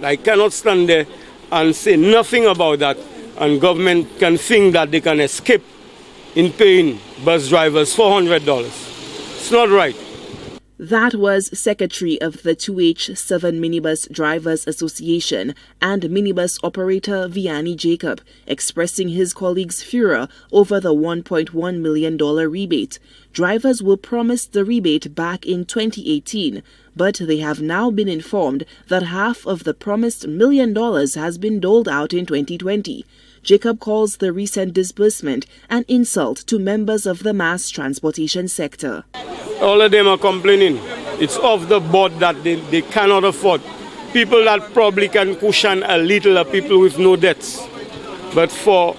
I cannot stand there and say nothing about that, and government can think that they can escape in paying bus drivers $400. It's not right. That was Secretary of the 2H7 Minibus Drivers Association and minibus operator Vianney Jacob expressing his colleagues' furor over the $1.1 million rebate. Drivers were promised the rebate back in 2018, but they have now been informed that half of the promised $1 million has been doled out in 2020. Jacob calls the recent disbursement an insult to members of the mass transportation sector. All of them are complaining. It's off the board that they cannot afford. People that probably can cushion a little are people with no debts. But for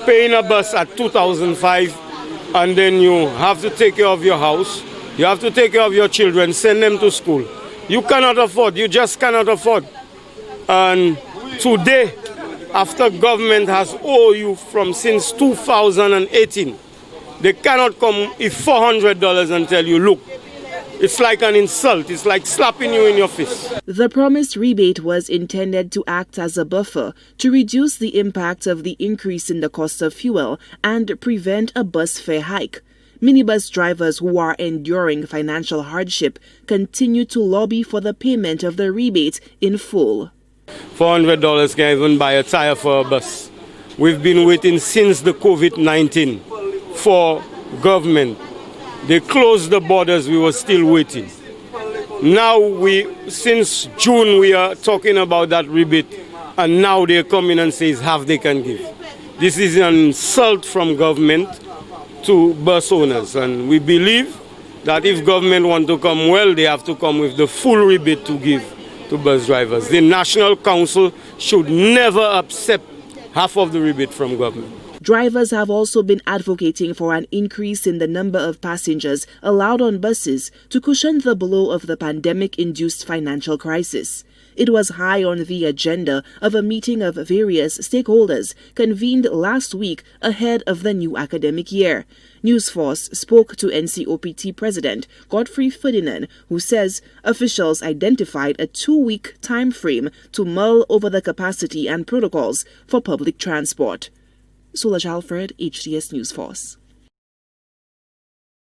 paying a bus at $2,500 and then you have to take care of your house, you have to take care of your children, send them to school. You cannot afford. You just cannot afford. And today, after government has owed you from since 2018, they cannot come with $400 and tell you, look, it's like an insult. It's like slapping you in your face. The promised rebate was intended to act as a buffer to reduce the impact of the increase in the cost of fuel and prevent a bus fare hike. Minibus drivers who are enduring financial hardship continue to lobby for the payment of the rebate in full. $400 can't even buy a tire for a bus. We've been waiting since the COVID-19 for government. They closed the borders, we were still waiting. Now since June we are talking about that rebate, and now they're coming and says half they can give. This is an insult from government to bus owners, and we believe that if government want to come well, they have to come with the full rebate to give to bus drivers. The National Council should never accept half of the rebate from government. Drivers have also been advocating for an increase in the number of passengers allowed on buses to cushion the blow of the pandemic-induced financial crisis. It was high on the agenda of a meeting of various stakeholders convened last week ahead of the new academic year. Newsforce spoke to NCOPT President Godfrey Ferdinand, who says officials identified a 2-week time frame to mull over the capacity and protocols for public transport. Solange Alfred, HTS Newsforce.